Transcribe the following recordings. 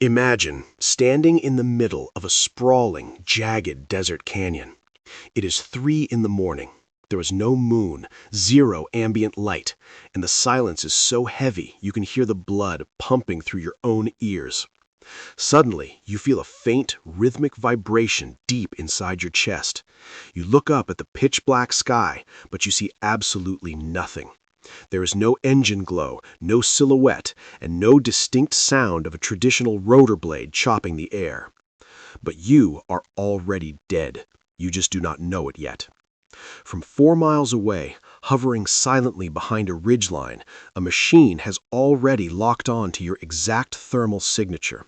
Imagine standing in the middle of a sprawling, jagged desert canyon. It is 3 in the morning. There is no moon, zero ambient light, and the silence is so heavy you can hear the blood pumping through your own ears. Suddenly, you feel a faint, rhythmic vibration deep inside your chest. You look up at the pitch-black sky, but you see absolutely nothing. There is no engine glow, no silhouette, and no distinct sound of a traditional rotor blade chopping the air. But you are already dead. You just do not know it yet. From 4 miles away, hovering silently behind a ridgeline, a machine has already locked on to your exact thermal signature.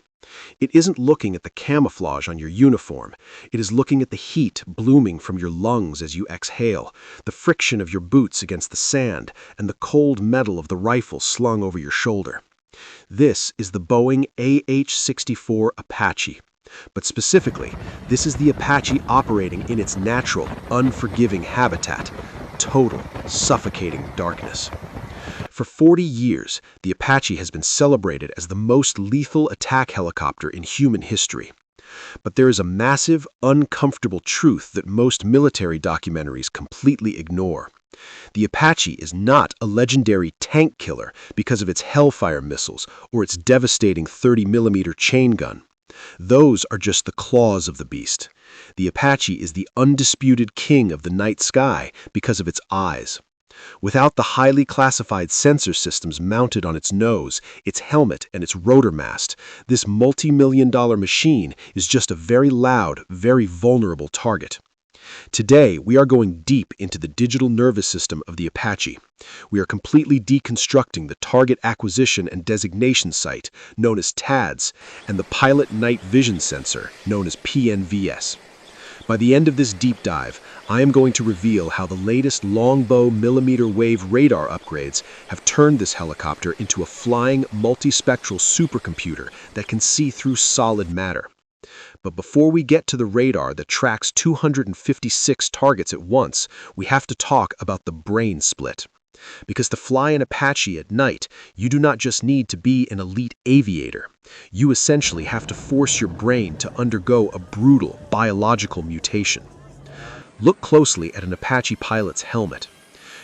It isn't looking at the camouflage on your uniform. It is looking at the heat blooming from your lungs as you exhale, the friction of your boots against the sand, and the cold metal of the rifle slung over your shoulder. This is the Boeing AH-64 Apache. But specifically, this is the Apache operating in its natural, unforgiving habitat, total, suffocating darkness. For 40 years, the Apache has been celebrated as the most lethal attack helicopter in human history. But there is a massive, uncomfortable truth that most military documentaries completely ignore. The Apache is not a legendary tank killer because of its Hellfire missiles or its devastating 30mm chain gun. Those are just the claws of the beast. The Apache is the undisputed king of the night sky because of its eyes. Without the highly classified sensor systems mounted on its nose, its helmet, and its rotor mast, this multi-million-dollar machine is just a very loud, very vulnerable target. Today, we are going deep into the digital nervous system of the Apache. We are completely deconstructing the target acquisition and designation site, known as TADS, and the pilot night vision sensor, known as PNVS. By the end of this deep dive, I am going to reveal how the latest Longbow millimeter-wave radar upgrades have turned this helicopter into a flying multi-spectral supercomputer that can see through solid matter. But before we get to the radar that tracks 256 targets at once, we have to talk about the brain split. Because to fly an Apache at night, you do not just need to be an elite aviator. You essentially have to force your brain to undergo a brutal biological mutation. Look closely at an Apache pilot's helmet.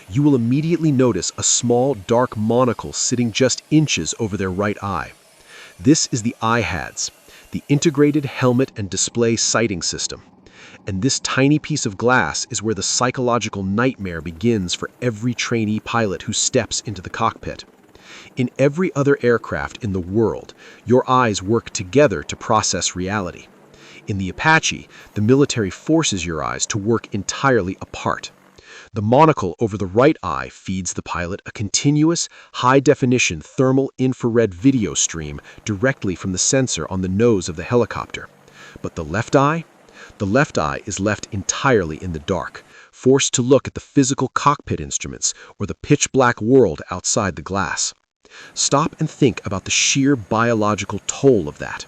You will immediately notice a small dark monocle sitting just inches over their right eye. This is the IHADSS, the Integrated Helmet and Display Sighting System. And this tiny piece of glass is where the psychological nightmare begins for every trainee pilot who steps into the cockpit. In every other aircraft in the world, your eyes work together to process reality. In the Apache, the military forces your eyes to work entirely apart. The monocle over the right eye feeds the pilot a continuous, high-definition thermal infrared video stream directly from the sensor on the nose of the helicopter. But the left eye? The left eye is left entirely in the dark, forced to look at the physical cockpit instruments or the pitch-black world outside the glass. Stop and think about the sheer biological toll of that.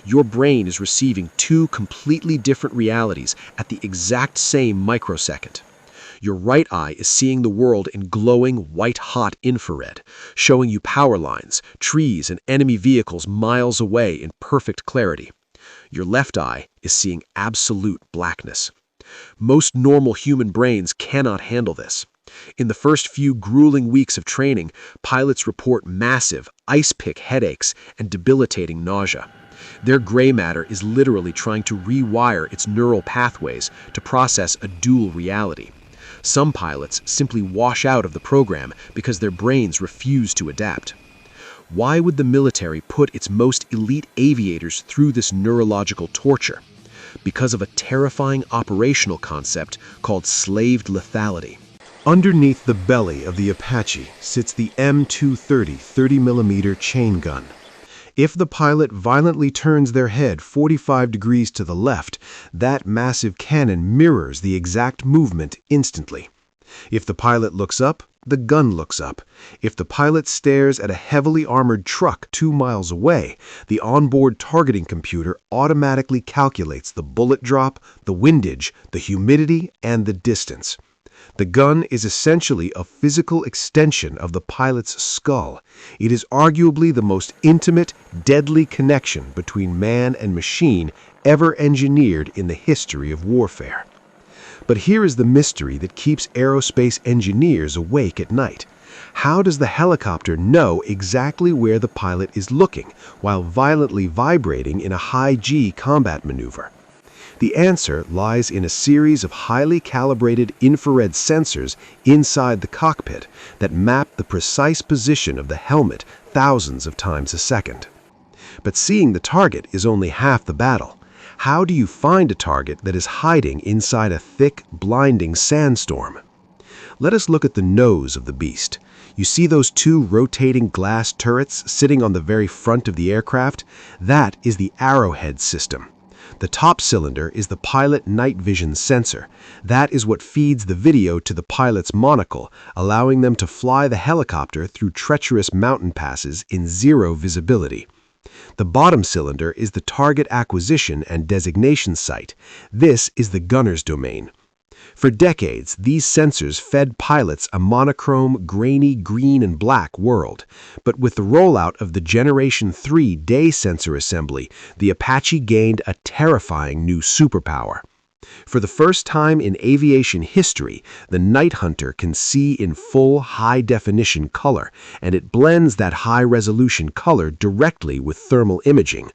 Your brain is receiving 2 completely different realities at the exact same microsecond. Your right eye is seeing the world in glowing, white-hot infrared, showing you power lines, trees, and enemy vehicles miles away in perfect clarity. Your left eye is seeing absolute blackness. Most normal human brains cannot handle this. In the first few grueling weeks of training, pilots report massive, ice-pick headaches and debilitating nausea. Their gray matter is literally trying to rewire its neural pathways to process a dual reality. Some pilots simply wash out of the program because their brains refuse to adapt. Why would the military put its most elite aviators through this neurological torture? Because of a terrifying operational concept called slaved lethality. Underneath the belly of the Apache sits the M230 30mm chain gun. If the pilot violently turns their head 45 degrees to the left, that massive cannon mirrors the exact movement instantly. If the pilot looks up, the gun looks up. If the pilot stares at a heavily armored truck 2 miles away, the onboard targeting computer automatically calculates the bullet drop, the windage, the humidity, and the distance. The gun is essentially a physical extension of the pilot's skull. It is arguably the most intimate, deadly connection between man and machine ever engineered in the history of warfare. But here is the mystery that keeps aerospace engineers awake at night. How does the helicopter know exactly where the pilot is looking while violently vibrating in a high-G combat maneuver? The answer lies in a series of highly calibrated infrared sensors inside the cockpit that map the precise position of the helmet thousands of times a second. But seeing the target is only half the battle. How do you find a target that is hiding inside a thick, blinding sandstorm? Let us look at the nose of the beast. You see those two rotating glass turrets sitting on the very front of the aircraft? That is the arrowhead system. The top cylinder is the pilot night vision sensor. That is what feeds the video to the pilot's monocle, allowing them to fly the helicopter through treacherous mountain passes in zero visibility. The bottom cylinder is the target acquisition and designation site. This is the gunner's domain. For decades, these sensors fed pilots a monochrome, grainy green and black world. But with the rollout of the Generation 3 day sensor assembly, the Apache gained a terrifying new superpower. For the first time in aviation history, the night hunter can see in full high-definition color, and it blends that high-resolution color directly with thermal imaging.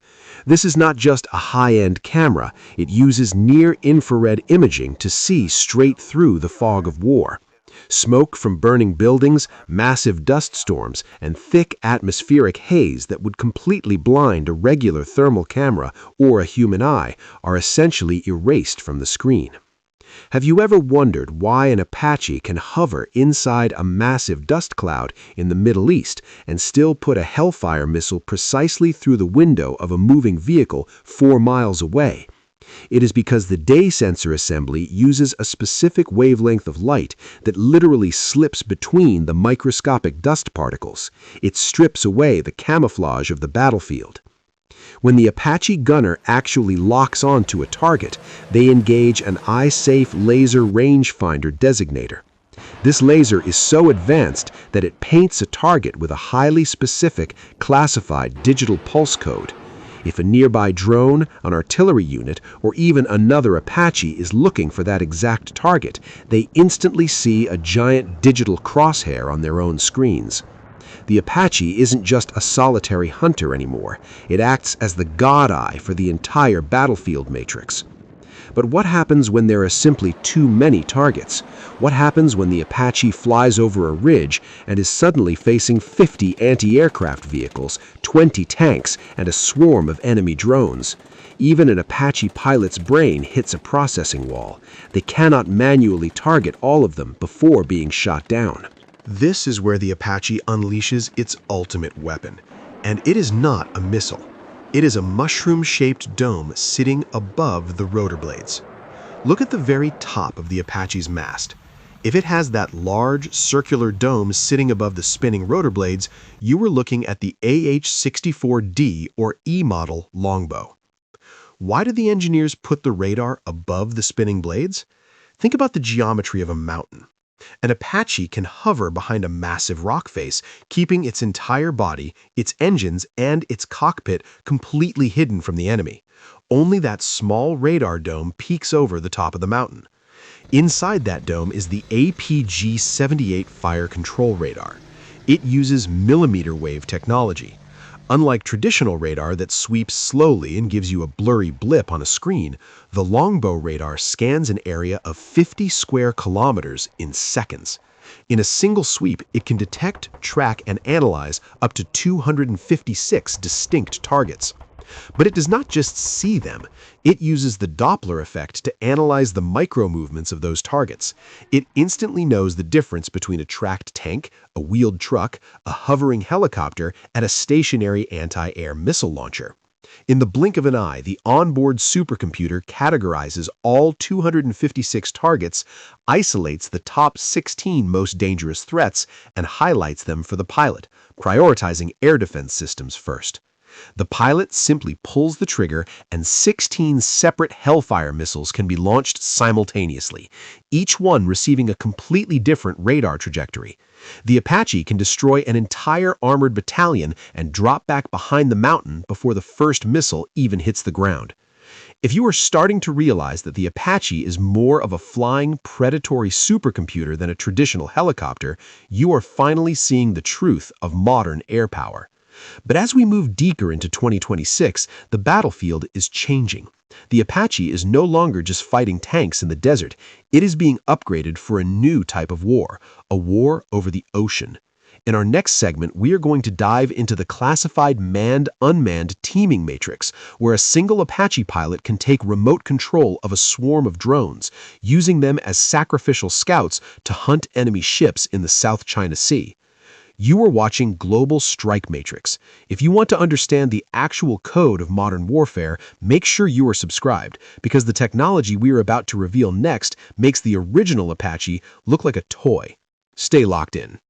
This is not just a high-end camera, it uses near-infrared imaging to see straight through the fog of war. Smoke from burning buildings, massive dust storms, and thick atmospheric haze that would completely blind a regular thermal camera or a human eye are essentially erased from the screen. Have you ever wondered why an Apache can hover inside a massive dust cloud in the Middle East and still put a Hellfire missile precisely through the window of a moving vehicle 4 miles away? It is because the day sensor assembly uses a specific wavelength of light that literally slips between the microscopic dust particles. It strips away the camouflage of the battlefield. When the Apache gunner actually locks onto a target, they engage an eye-safe laser rangefinder designator. This laser is so advanced that it paints a target with a highly specific, classified digital pulse code. If a nearby drone, an artillery unit, or even another Apache is looking for that exact target, they instantly see a giant digital crosshair on their own screens. The Apache isn't just a solitary hunter anymore. It acts as the god eye for the entire battlefield matrix. But what happens when there are simply too many targets? What happens when the Apache flies over a ridge and is suddenly facing 50 anti-aircraft vehicles, 20 tanks, and a swarm of enemy drones? Even an Apache pilot's brain hits a processing wall. They cannot manually target all of them before being shot down. This is where the Apache unleashes its ultimate weapon, and it is not a missile. It is a mushroom-shaped dome sitting above the rotor blades. Look at the very top of the Apache's mast. If it has that large, circular dome sitting above the spinning rotor blades, you are looking at the AH-64D or E model Longbow. Why did the engineers put the radar above the spinning blades? Think about the geometry of a mountain. An Apache can hover behind a massive rock face, keeping its entire body, its engines, and its cockpit completely hidden from the enemy. Only that small radar dome peeks over the top of the mountain. Inside that dome is the APG-78 fire control radar. It uses millimeter wave technology. Unlike traditional radar that sweeps slowly and gives you a blurry blip on a screen, the Longbow radar scans an area of 50 square kilometers in seconds. In a single sweep, it can detect, track, and analyze up to 256 distinct targets. But it does not just see them. It uses the Doppler effect to analyze the micro-movements of those targets. It instantly knows the difference between a tracked tank, a wheeled truck, a hovering helicopter, and a stationary anti-air missile launcher. In the blink of an eye, the onboard supercomputer categorizes all 256 targets, isolates the top 16 most dangerous threats, and highlights them for the pilot, prioritizing air defense systems first. The pilot simply pulls the trigger and 16 separate Hellfire missiles can be launched simultaneously, each one receiving a completely different radar trajectory. The Apache can destroy an entire armored battalion and drop back behind the mountain before the first missile even hits the ground. If you are starting to realize that the Apache is more of a flying, predatory supercomputer than a traditional helicopter, you are finally seeing the truth of modern air power. But as we move deeper into 2026, the battlefield is changing. The Apache is no longer just fighting tanks in the desert. It is being upgraded for a new type of war, a war over the ocean. In our next segment, we are going to dive into the classified manned-unmanned teaming matrix, where a single Apache pilot can take remote control of a swarm of drones, using them as sacrificial scouts to hunt enemy ships in the South China Sea. You are watching Global Strike Matrix. If you want to understand the actual code of modern warfare, make sure you are subscribed, because the technology we are about to reveal next makes the original Apache look like a toy. Stay locked in.